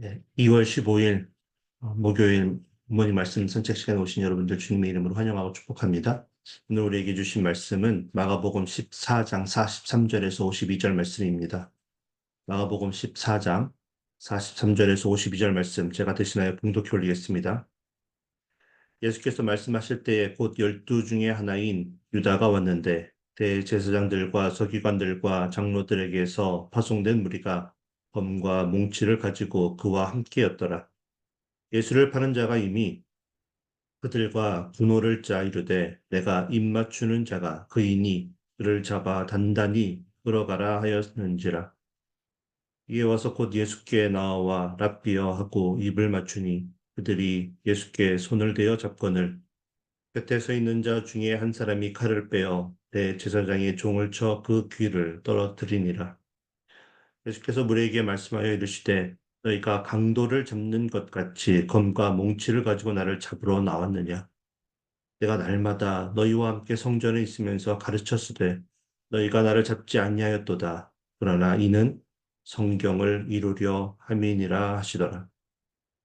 네, 2월 15일 목요일 부모님 말씀 선책 시간에 오신 여러분들 주님의 이름으로 환영하고 축복합니다. 오늘 우리에게 주신 말씀은 마가복음 14장 43절에서 52절 말씀입니다. 마가복음 14장 43절에서 52절 말씀 제가 대신하여 봉독해 올리겠습니다. 예수께서 말씀하실 때에 곧 12 중에 하나인 유다가 왔는데 대제사장들과 서기관들과 장로들에게서 파송된 무리가 검과 몽치를 가지고 그와 함께였더라. 예수를 파는 자가 이미 그들과 분호를 짜 이르되 내가 입맞추는 자가 그이니 그를 잡아 단단히 끌어가라 하였는지라. 이에 와서 곧 예수께 나와 랍비여 하고 입을 맞추니 그들이 예수께 손을 대어 잡거늘 곁에 서 있는 자 중에 한 사람이 칼을 빼어 대제사장의 종을 쳐 그 귀를 떨어뜨리니라. 예수께서 무리에게 말씀하여 이르시되 너희가 강도를 잡는 것 같이 검과 몽치를 가지고 나를 잡으러 나왔느냐. 내가 날마다 너희와 함께 성전에 있으면서 가르쳤으되 너희가 나를 잡지 아니하였도다. 그러나 이는 성경을 이루려 함이니라 하시더라.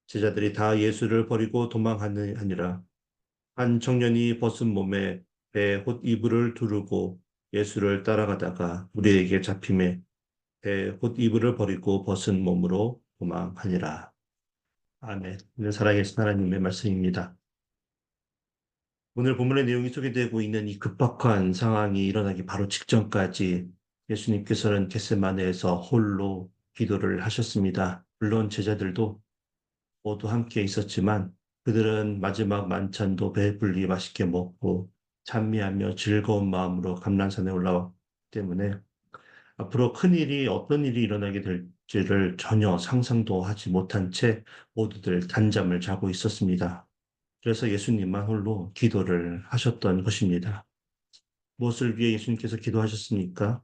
제자들이 다 예수를 버리고 도망하니라. 한 청년이 벗은 몸에 배 홑 이불을 두르고 예수를 따라가다가 우리에게 잡힘에 배 홑 이불을 버리고 벗은 몸으로 도망하니라. 아멘. 오늘 살아계신 하나님의 말씀입니다. 오늘 본문의 내용이 소개되고 있는 이 급박한 상황이 일어나기 바로 직전까지 예수님께서는 겟세마네에서 홀로 기도를 하셨습니다. 물론 제자들도 모두 함께 있었지만 그들은 마지막 만찬도 배불리 맛있게 먹고 찬미하며 즐거운 마음으로 감람산에 올라왔기 때문에 앞으로 큰 일이 어떤 일이 일어나게 될지를 전혀 상상도 하지 못한 채 모두들 단잠을 자고 있었습니다. 그래서 예수님만 홀로 기도를 하셨던 것입니다. 무엇을 위해 예수님께서 기도하셨습니까?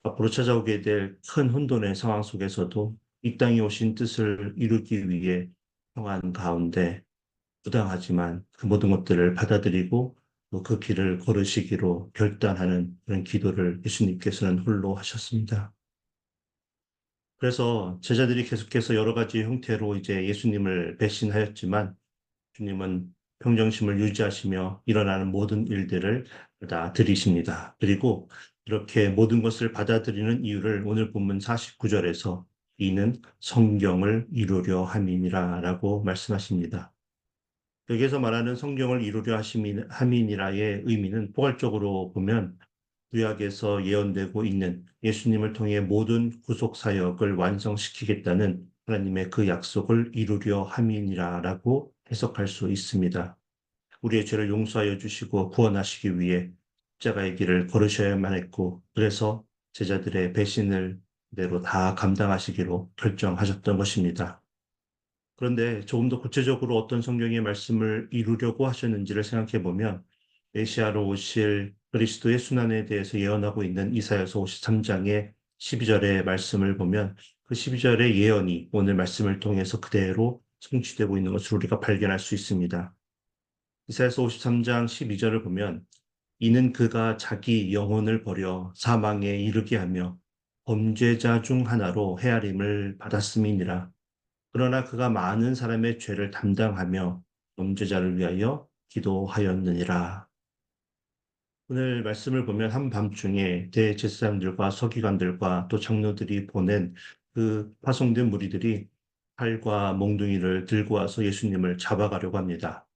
앞으로 찾아오게 될 큰 혼돈의 상황 속에서도 이 땅에 오신 뜻을 이루기 위해 평안 가운데 부당하지만 그 모든 것들을 받아들이고 또 그 길을 걸으시기로 결단하는 그런 기도를 예수님께서는 홀로 하셨습니다. 그래서 제자들이 계속해서 여러 가지 형태로 이제 예수님을 배신하였지만 주님은 평정심을 유지하시며 일어나는 모든 일들을 다 들이십니다. 그리고 이렇게 모든 것을 받아들이는 이유를 오늘 본문 49절에서 이는 성경을 이루려 함이니라라고 말씀하십니다. 여기에서 말하는 성경을 이루려 함이니라의 의미는 포괄적으로 보면 구약에서 예언되고 있는 예수님을 통해 모든 구속 사역을 완성시키겠다는 하나님의 그 약속을 이루려 함이니라라고 해석할 수 있습니다. 우리의 죄를 용서하여 주시고 구원하시기 위해 십자가의 길을 걸으셔야만 했고 그래서 제자들의 배신을 그대로 다 감당하시기로 결정하셨던 것입니다. 그런데 조금 더 구체적으로 어떤 성경의 말씀을 이루려고 하셨는지를 생각해 보면 메시아로 오실 그리스도의 순환에 대해서 예언하고 있는 이사야서 53장의 12절의 말씀을 보면 그 12절의 예언이 오늘 말씀을 통해서 그대로 성취되고 있는 것을 우리가 발견할 수 있습니다. 이사야서 53장 12절을 보면 이는 그가 자기 영혼을 버려 사망에 이르게 하며 범죄자 중 하나로 헤아림을 받았음이니라. 그러나 그가 많은 사람의 죄를 담당하며 범죄자를 위하여 기도하였느니라. 오늘 말씀을 보면 한밤중에 대제사장들과 서기관들과 또 장로들이 보낸 그 파송된 무리들이 칼과 몽둥이를 들고 와서 예수님을 잡아가려고 합니다.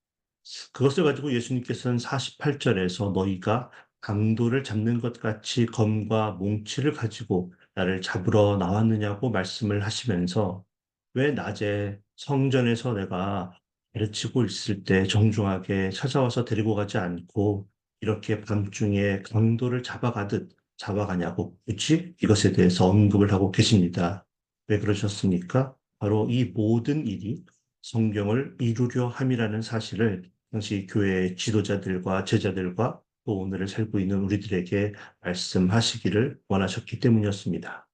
그것을 가지고 예수님께서는 48절에서 너희가 강도를 잡는 것 같이 검과 몽치를 가지고 나를 잡으러 나왔느냐고 말씀을 하시면서 왜 낮에 성전에서 내가 가르치고 있을 때 정중하게 찾아와서 데리고 가지 않고 이렇게 밤중에 강도를 잡아가듯 잡아가냐고 굳이 이것에 대해서 언급을 하고 계십니다. 왜 그러셨습니까? 바로 이 모든 일이 성경을 이루려 함이라는 사실을 당시 교회의 지도자들과 제자들과 또 오늘을 살고 있는 우리들에게 말씀하시기를 원하셨기 때문이었습니다.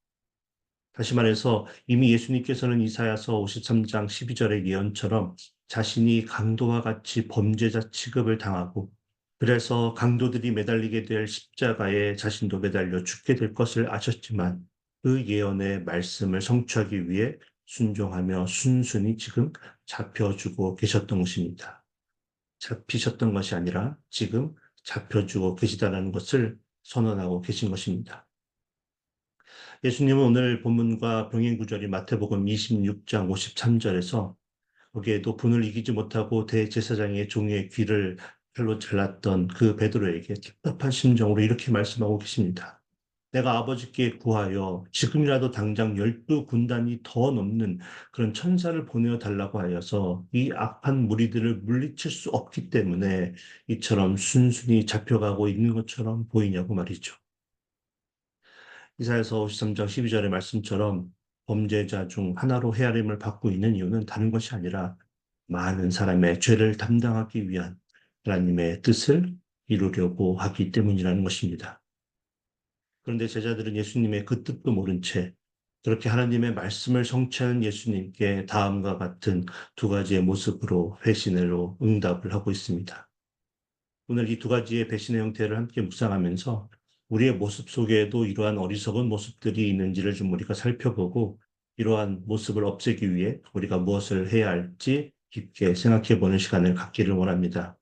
다시 말해서 이미 예수님께서는 이사야서 53장 12절의 예언처럼 자신이 강도와 같이 범죄자 취급을 당하고 그래서 강도들이 매달리게 될 십자가에 자신도 매달려 죽게 될 것을 아셨지만 그 예언의 말씀을 성취하기 위해 순종하며 순순히 지금 잡혀주고 계셨던 것입니다. 잡히셨던 것이 아니라 지금 잡혀주고 계시다는 것을 선언하고 계신 것입니다. 예수님은 오늘 본문과 병행 구절이 마태복음 26장 53절에서 거기에도 분을 이기지 못하고 대제사장의 종의 귀를 칼로 잘랐던 그 베드로에게 답답한 심정으로 이렇게 말씀하고 계십니다. 내가 아버지께 구하여 지금이라도 당장 12군단이 더 넘는 그런 천사를 보내어 달라고 하여서 이 악한 무리들을 물리칠 수 없기 때문에 이처럼 순순히 잡혀가고 있는 것처럼 보이냐고 말이죠. 이사야서 53장 12절의 말씀처럼 범죄자 중 하나로 헤아림을 받고 있는 이유는 다른 것이 아니라 많은 사람의 죄를 담당하기 위한 하나님의 뜻을 이루려고 하기 때문이라는 것입니다. 그런데 제자들은 예수님의 그 뜻도 모른 채 그렇게 하나님의 말씀을 성취하는 예수님께 다음과 같은 두 가지의 모습으로 회신으로 응답을 하고 있습니다. 오늘 이 두 가지의 배신의 형태를 함께 묵상하면서 우리의 모습 속에도 이러한 어리석은 모습들이 있는지를 좀 우리가 살펴보고 이러한 모습을 없애기 위해 우리가 무엇을 해야 할지 깊게 생각해 보는 시간을 갖기를 원합니다.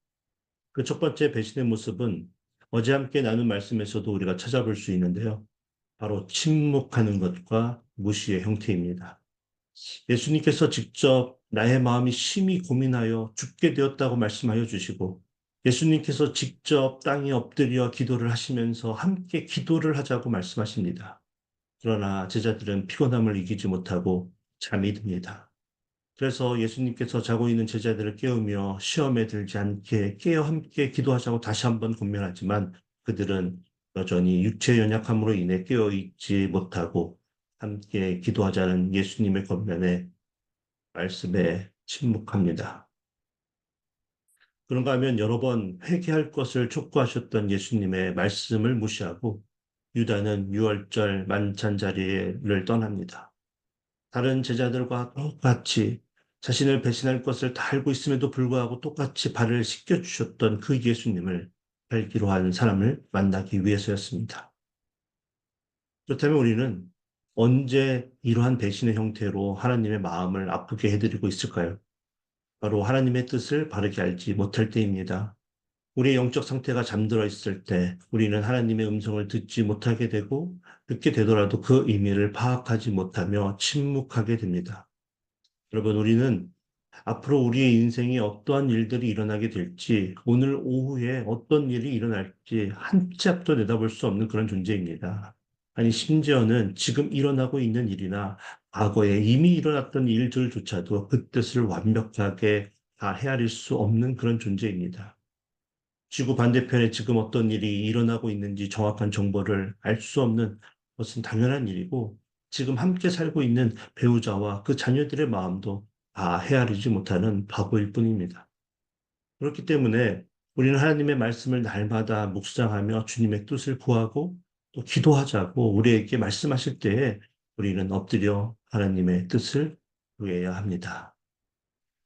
그 첫 번째 배신의 모습은 어제 함께 나눈 말씀에서도 우리가 찾아볼 수 있는데요. 바로 침묵하는 것과 무시의 형태입니다. 예수님께서 직접 나의 마음이 심히 고민하여 죽게 되었다고 말씀하여 주시고 예수님께서 직접 땅에 엎드려 기도를 하시면서 함께 기도를 하자고 말씀하십니다. 그러나 제자들은 피곤함을 이기지 못하고 잠이 듭니다. 그래서 예수님께서 자고 있는 제자들을 깨우며 시험에 들지 않게 깨어 함께 기도하자고 다시 한번 권면하지만 그들은 여전히 육체 연약함으로 인해 깨어 있지 못하고 함께 기도하자는 예수님의 권면에 말씀에 침묵합니다. 그런가 하면 여러 번 회개할 것을 촉구하셨던 예수님의 말씀을 무시하고 유다는 유월절 만찬 자리를 떠납니다. 다른 제자들과 똑같이 자신을 배신할 것을 다 알고 있음에도 불구하고 똑같이 발을 씻겨주셨던 그 예수님을 알기로 한 사람을 만나기 위해서였습니다. 그렇다면 우리는 언제 이러한 배신의 형태로 하나님의 마음을 아프게 해드리고 있을까요? 바로 하나님의 뜻을 바르게 알지 못할 때입니다. 우리의 영적 상태가 잠들어 있을 때 우리는 하나님의 음성을 듣지 못하게 되고 듣게 되더라도 그 의미를 파악하지 못하며 침묵하게 됩니다. 여러분, 우리는 앞으로 우리의 인생에 어떠한 일들이 일어나게 될지, 오늘 오후에 어떤 일이 일어날지 한 치 앞도 내다볼 수 없는 그런 존재입니다. 아니, 심지어는 지금 일어나고 있는 일이나 과거에 이미 일어났던 일들조차도 그 뜻을 완벽하게 다 헤아릴 수 없는 그런 존재입니다. 지구 반대편에 지금 어떤 일이 일어나고 있는지 정확한 정보를 알 수 없는 것은 당연한 일이고, 지금 함께 살고 있는 배우자와 그 자녀들의 마음도 다 헤아리지 못하는 바보일 뿐입니다. 그렇기 때문에 우리는 하나님의 말씀을 날마다 묵상하며 주님의 뜻을 구하고 또 기도하자고 우리에게 말씀하실 때에 우리는 엎드려 하나님의 뜻을 구해야 합니다.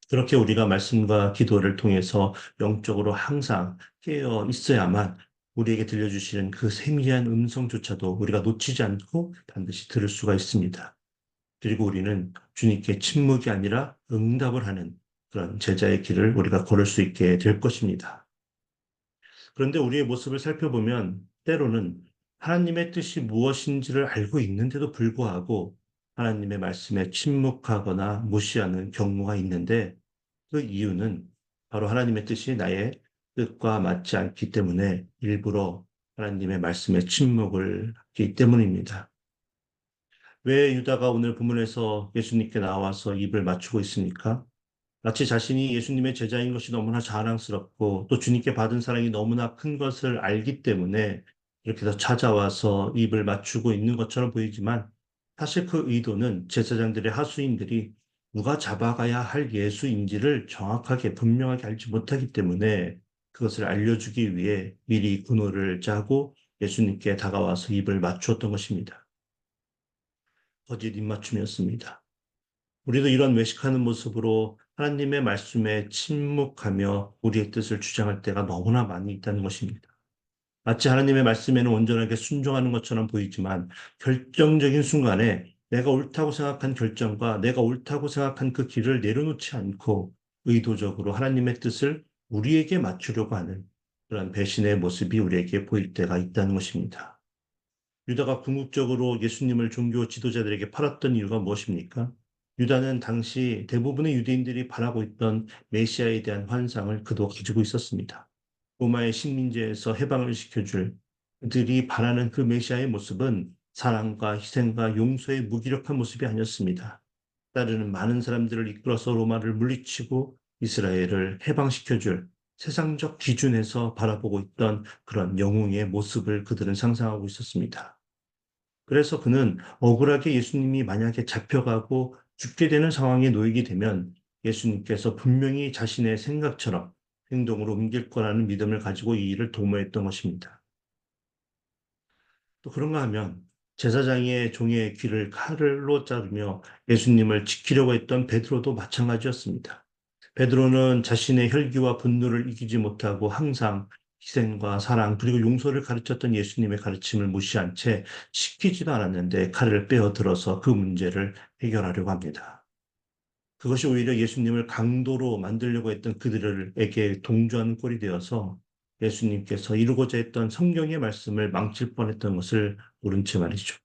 그렇게 우리가 말씀과 기도를 통해서 영적으로 항상 깨어 있어야만 우리에게 들려주시는 그 세미한 음성조차도 우리가 놓치지 않고 반드시 들을 수가 있습니다. 그리고 우리는 주님께 침묵이 아니라 응답을 하는 그런 제자의 길을 우리가 걸을 수 있게 될 것입니다. 그런데 우리의 모습을 살펴보면 때로는 하나님의 뜻이 무엇인지를 알고 있는데도 불구하고 하나님의 말씀에 침묵하거나 무시하는 경우가 있는데 그 이유는 바로 하나님의 뜻이 나의 뜻과 맞지 않기 때문에 일부러 하나님의 말씀에 침묵을 하기 때문입니다. 왜 유다가 오늘 본문에서 예수님께 나와서 입을 맞추고 있습니까? 마치 자신이 예수님의 제자인 것이 너무나 자랑스럽고 또 주님께 받은 사랑이 너무나 큰 것을 알기 때문에 이렇게 더 찾아와서 입을 맞추고 있는 것처럼 보이지만 사실 그 의도는 제사장들의 하수인들이 누가 잡아가야 할 예수인지를 정확하게 분명하게 알지 못하기 때문에 그것을 알려주기 위해 미리 군호를 짜고 예수님께 다가와서 입을 맞추었던 것입니다. 거짓 입맞춤이었습니다. 우리도 이런 외식하는 모습으로 하나님의 말씀에 침묵하며 우리의 뜻을 주장할 때가 너무나 많이 있다는 것입니다. 마치 하나님의 말씀에는 온전하게 순종하는 것처럼 보이지만 결정적인 순간에 내가 옳다고 생각한 결정과 내가 옳다고 생각한 그 길을 내려놓지 않고 의도적으로 하나님의 뜻을 우리에게 맞추려고 하는 그런 배신의 모습이 우리에게 보일 때가 있다는 것입니다. 유다가 궁극적으로 예수님을 종교 지도자들에게 팔았던 이유가 무엇입니까? 유다는 당시 대부분의 유대인들이 바라고 있던 메시아에 대한 환상을 그도 가지고 있었습니다. 로마의 식민지에서 해방을 시켜줄 그들이 바라는 그 메시아의 모습은 사랑과 희생과 용서의 무기력한 모습이 아니었습니다. 따르는 많은 사람들을 이끌어서 로마를 물리치고 이스라엘을 해방시켜줄 세상적 기준에서 바라보고 있던 그런 영웅의 모습을 그들은 상상하고 있었습니다. 그래서 그는 억울하게 예수님이 만약에 잡혀가고 죽게 되는 상황에 놓이게 되면 예수님께서 분명히 자신의 생각처럼 행동으로 옮길 거라는 믿음을 가지고 이 일을 도모했던 것입니다. 또 그런가 하면 제사장의 종의 귀를 칼로 자르며 예수님을 지키려고 했던 베드로도 마찬가지였습니다. 베드로는 자신의 혈기와 분노를 이기지 못하고 항상 희생과 사랑 그리고 용서를 가르쳤던 예수님의 가르침을 무시한 채 시키지도 않았는데 칼을 빼어들어서 그 문제를 해결하려고 합니다. 그것이 오히려 예수님을 강도로 만들려고 했던 그들에게 동조하는 꼴이 되어서 예수님께서 이루고자 했던 성경의 말씀을 망칠 뻔했던 것을 모른 채 말이죠.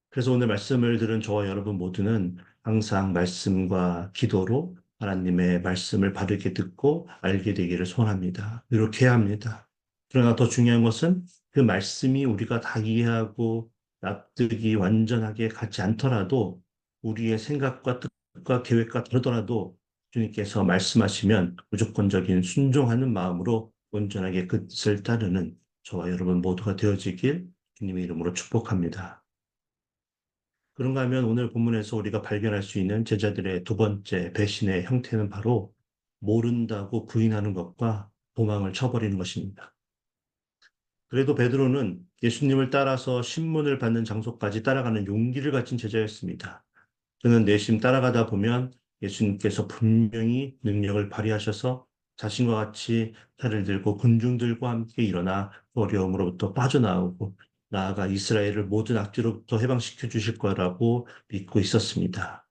그래서 오늘 말씀을 들은 저와 여러분 모두는 항상 말씀과 기도로 하나님의 말씀을 바르게 듣고 알게 되기를 소원합니다. 이렇게 해야 합니다. 그러나 더 중요한 것은 그 말씀이 우리가 다 이해하고 납득이 완전하게 가지 않더라도 우리의 생각과 뜻과 계획과 다르더라도 주님께서 말씀하시면 무조건적인 순종하는 마음으로 온전하게 그 뜻을 따르는 저와 여러분 모두가 되어지길 주님의 이름으로 축복합니다. 그런가 하면 오늘 본문에서 우리가 발견할 수 있는 제자들의 두 번째 배신의 형태는 바로 모른다고 부인하는 것과 도망을 쳐버리는 것입니다. 그래도 베드로는 예수님을 따라서 신문을 받는 장소까지 따라가는 용기를 가진 제자였습니다. 그는 내심 따라가다 보면 예수님께서 분명히 능력을 발휘하셔서 자신과 같이 칼을 들고 군중들과 함께 일어나 어려움으로부터 빠져나오고 나아가 이스라엘을 모든 악귀로부터 해방시켜 주실 거라고 믿고 있었습니다.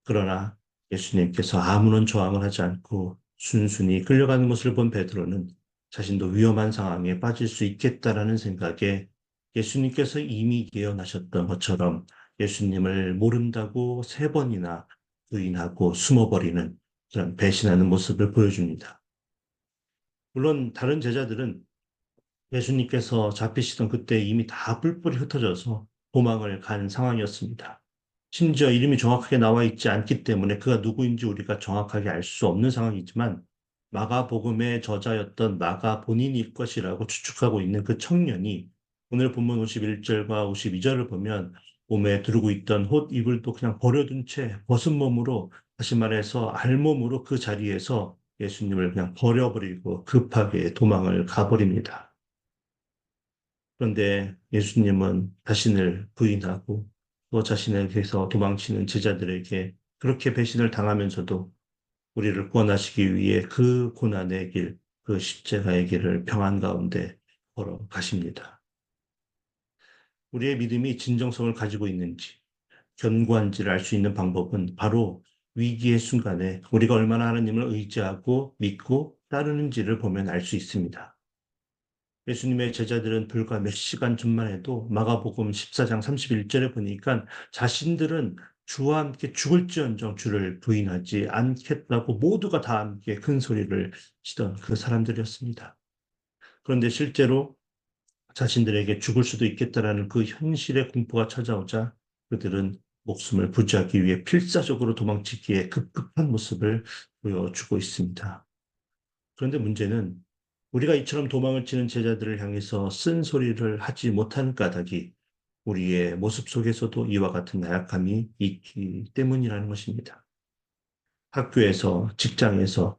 그러나 예수님께서 아무런 저항을 하지 않고 순순히 끌려가는 것을 본 베드로는 자신도 위험한 상황에 빠질 수 있겠다라는 생각에 예수님께서 이미 예언하셨던 것처럼 예수님을 모른다고 세 번이나 부인하고 숨어버리는 그런 배신하는 모습을 보여줍니다. 물론 다른 제자들은 예수님께서 잡히시던 그때 이미 다 뿔뿔이 흩어져서 도망을 간 상황이었습니다. 심지어 이름이 정확하게 나와 있지 않기 때문에 그가 누구인지 우리가 정확하게 알 수 없는 상황이지만 마가복음의 저자였던 마가 본인일 것이라고 추측하고 있는 그 청년이 오늘 본문 51절과 52절을 보면 몸에 두르고 있던 옷 이불도 그냥 버려둔 채 벗은 몸으로 다시 말해서 알몸으로 그 자리에서 예수님을 그냥 버려버리고 급하게 도망을 가버립니다. 그런데 예수님은 자신을 부인하고 또 자신에게서 도망치는 제자들에게 그렇게 배신을 당하면서도 우리를 구원하시기 위해 그 고난의 길, 그 십자가의 길을 평안 가운데 걸어가십니다. 우리의 믿음이 진정성을 가지고 있는지, 견고한지를 알 수 있는 방법은 바로 위기의 순간에 우리가 얼마나 하나님을 의지하고 믿고 따르는지를 보면 알 수 있습니다. 예수님의 제자들은 불과 몇 시간 전만 해도 마가복음 14장 31절에 보니까 자신들은 주와 함께 죽을지언정 주를 부인하지 않겠다고 모두가 다 함께 큰 소리를 치던 그 사람들이었습니다. 그런데 실제로 자신들에게 죽을 수도 있겠다라는 그 현실의 공포가 찾아오자 그들은 목숨을 부지하기 위해 필사적으로 도망치기에 급급한 모습을 보여주고 있습니다. 그런데 문제는 우리가 이처럼 도망을 치는 제자들을 향해서 쓴소리를 하지 못하는 까닭이 우리의 모습 속에서도 이와 같은 나약함이 있기 때문이라는 것입니다. 학교에서, 직장에서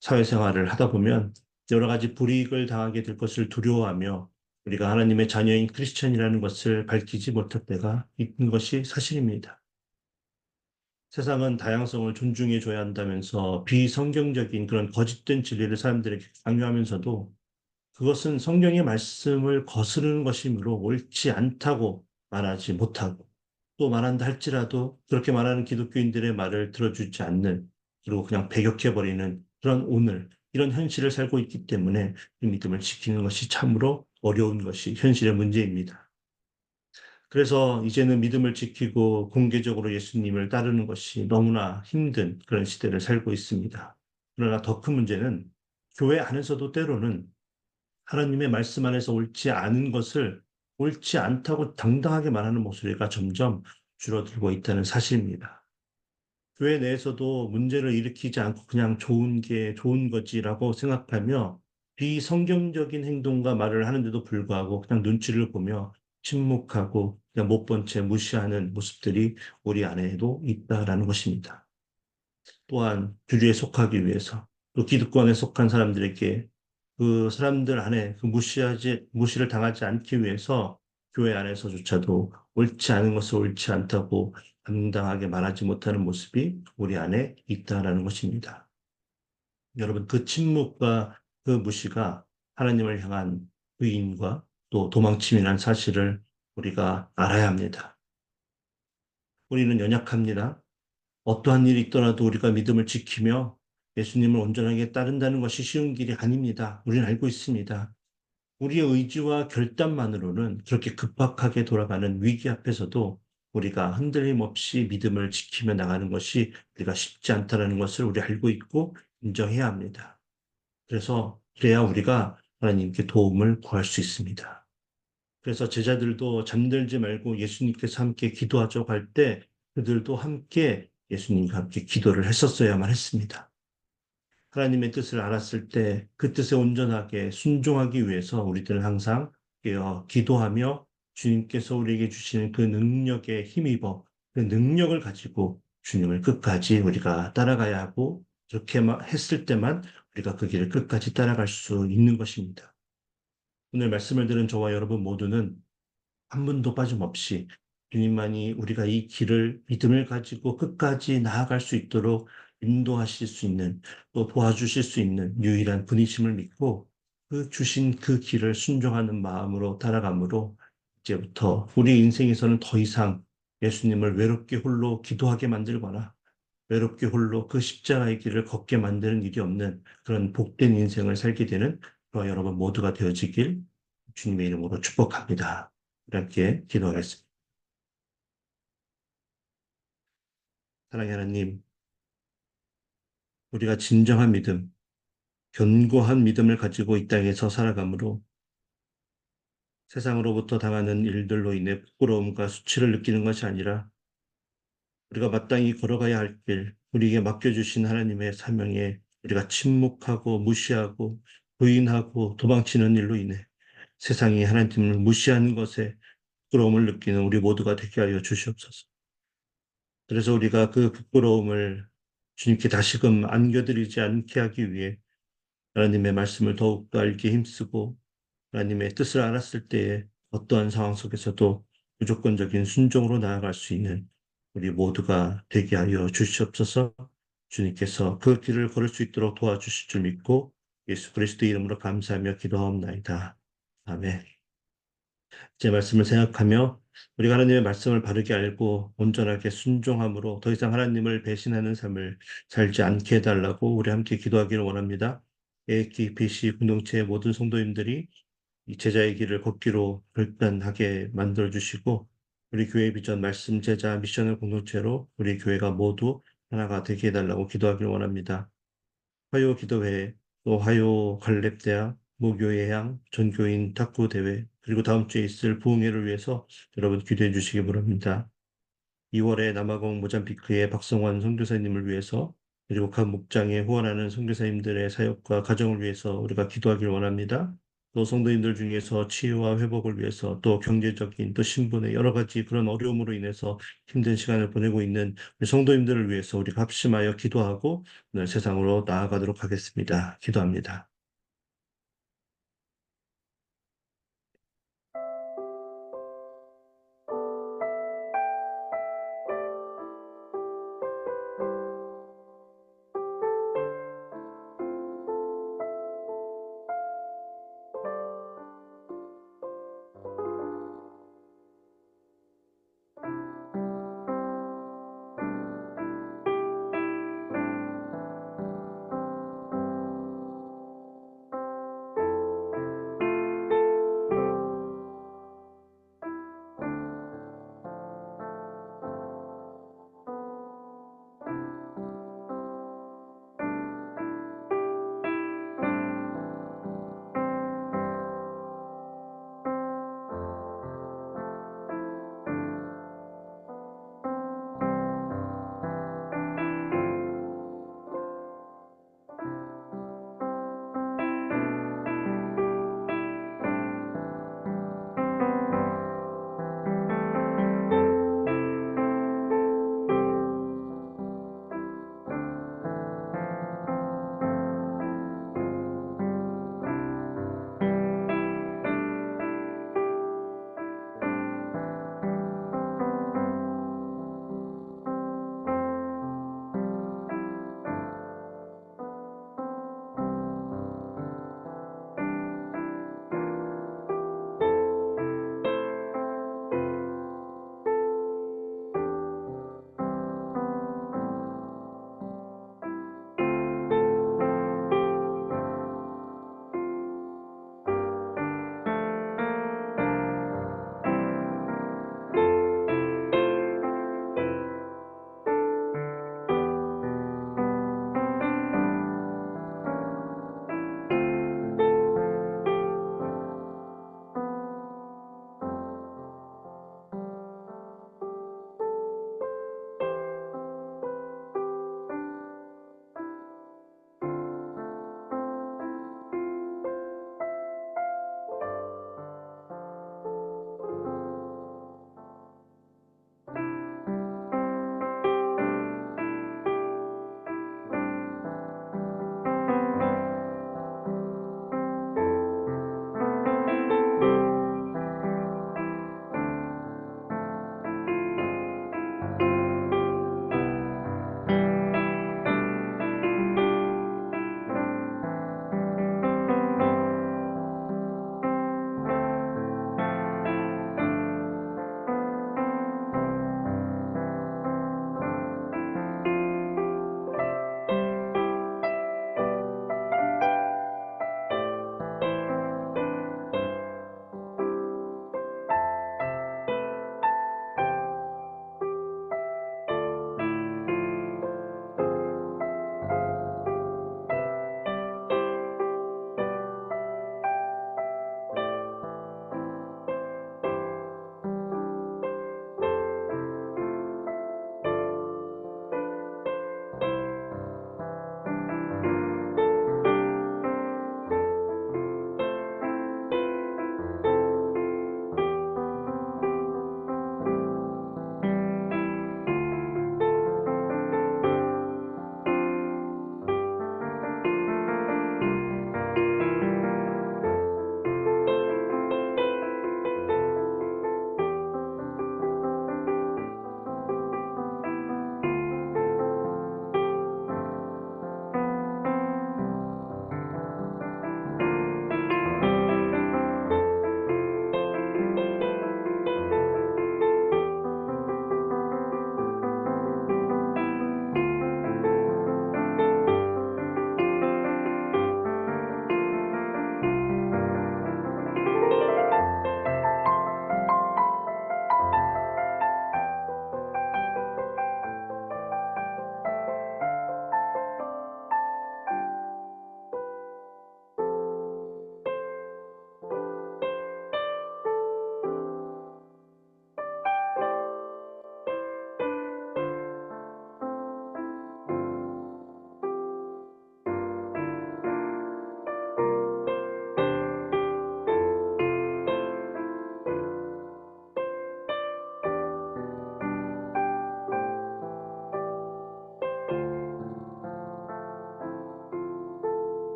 사회생활을 하다 보면 여러 가지 불이익을 당하게 될 것을 두려워하며 우리가 하나님의 자녀인 크리스천이라는 것을 밝히지 못할 때가 있는 것이 사실입니다. 세상은 다양성을 존중해 줘야 한다면서 비성경적인 그런 거짓된 진리를 사람들에게 강요하면서도 그것은 성경의 말씀을 거스르는 것이므로 옳지 않다고 말하지 못하고 또 말한다 할지라도 그렇게 말하는 기독교인들의 말을 들어주지 않는 그리고 그냥 배격해버리는 그런 오늘 이런 현실을 살고 있기 때문에 이 믿음을 지키는 것이 참으로 어려운 것이 현실의 문제입니다. 그래서 이제는 믿음을 지키고 공개적으로 예수님을 따르는 것이 너무나 힘든 그런 시대를 살고 있습니다. 그러나 더 큰 문제는 교회 안에서도 때로는 하나님의 말씀 안에서 옳지 않은 것을 옳지 않다고 당당하게 말하는 목소리가 점점 줄어들고 있다는 사실입니다. 교회 내에서도 문제를 일으키지 않고 그냥 좋은 게 좋은 거지라고 생각하며 비성경적인 행동과 말을 하는데도 불구하고 그냥 눈치를 보며 침묵하고 그냥 못 본 채 무시하는 모습들이 우리 안에도 있다라는 것입니다. 또한 주류에 속하기 위해서 또 기득권에 속한 사람들에게 그 사람들 안에 그 무시를 당하지 않기 위해서 교회 안에서조차도 옳지 않은 것을 옳지 않다고 당당하게 말하지 못하는 모습이 우리 안에 있다라는 것입니다. 여러분, 그 침묵과 그 무시가 하나님을 향한 의인과 또 도망침이라는 사실을 우리가 알아야 합니다. 우리는 연약합니다. 어떠한 일이 있더라도 우리가 믿음을 지키며 예수님을 온전하게 따른다는 것이 쉬운 길이 아닙니다. 우리는 알고 있습니다. 우리의 의지와 결단만으로는 그렇게 급박하게 돌아가는 위기 앞에서도 우리가 흔들림 없이 믿음을 지키며 나가는 것이 우리가 쉽지 않다는 것을 우리 알고 있고 인정해야 합니다. 그래야 우리가 하나님께 도움을 구할 수 있습니다. 그래서 제자들도 잠들지 말고 예수님께서 함께 기도하자고 할 때 그들도 함께 예수님과 함께 기도를 했었어야만 했습니다. 하나님의 뜻을 알았을 때 그 뜻에 온전하게 순종하기 위해서 우리들은 항상 깨어 기도하며 주님께서 우리에게 주시는 그 능력에 힘입어 그 능력을 가지고 주님을 끝까지 우리가 따라가야 하고 그렇게 했을 때만 우리가 그 길을 끝까지 따라갈 수 있는 것입니다. 오늘 말씀을 들은 저와 여러분 모두는 한 분도 빠짐없이 주님만이 우리가 이 길을 믿음을 가지고 끝까지 나아갈 수 있도록 인도하실 수 있는 또 도와주실 수 있는 유일한 분이심을 믿고 그 주신 그 길을 순종하는 마음으로 따라가므로 이제부터 우리 인생에서는 더 이상 예수님을 외롭게 홀로 기도하게 만들거나 외롭게 홀로 그 십자가의 길을 걷게 만드는 일이 없는 그런 복된 인생을 살게 되는 저와 여러분 모두가 되어지길 주님의 이름으로 축복합니다. 함께 기도하겠습니다. 사랑의 하나님, 우리가 진정한 믿음, 견고한 믿음을 가지고 이 땅에서 살아가므로 세상으로부터 당하는 일들로 인해 부끄러움과 수치를 느끼는 것이 아니라 우리가 마땅히 걸어가야 할 길, 우리에게 맡겨주신 하나님의 사명에 우리가 침묵하고 무시하고 부인하고 도망치는 일로 인해 세상이 하나님을 무시하는 것에 부끄러움을 느끼는 우리 모두가 되게 하여 주시옵소서. 그래서 우리가 그 부끄러움을 주님께 다시금 안겨드리지 않게 하기 위해 하나님의 말씀을 더욱더 알게 힘쓰고 하나님의 뜻을 알았을 때에 어떠한 상황 속에서도 무조건적인 순종으로 나아갈 수 있는 우리 모두가 되게 하여 주시옵소서. 주님께서 그 길을 걸을 수 있도록 도와주실 줄 믿고 예수 그리스도 이름으로 감사하며 기도하옵나이다. 아멘. 제 말씀을 생각하며 우리가 하나님의 말씀을 바르게 알고 온전하게 순종함으로 더 이상 하나님을 배신하는 삶을 살지 않게 해달라고 우리 함께 기도하기를 원합니다. AKPC 공동체의 모든 성도님들이 이 제자의 길을 걷기로 결단하게 만들어주시고 우리 교회 비전 말씀 제자 미션을 공동체로 우리 교회가 모두 하나가 되게 해달라고 기도하기를 원합니다. 화요 기도회, 또 화요 갈렙대학, 무교회향, 전교인 탁구대회, 그리고 다음 주에 있을 부흥회를 위해서 여러분 기도해 주시기 바랍니다. 2월에 남아공 모잠비크의 박성환 선교사님을 위해서 그리고 각 목장에 후원하는 선교사님들의 사역과 가정을 위해서 우리가 기도하길 원합니다. 또 성도님들 중에서 치유와 회복을 위해서 또 경제적인 또 신분의 여러 가지 그런 어려움으로 인해서 힘든 시간을 보내고 있는 우리 성도님들을 위해서 우리가 합심하여 기도하고 오늘 세상으로 나아가도록 하겠습니다. 기도합니다.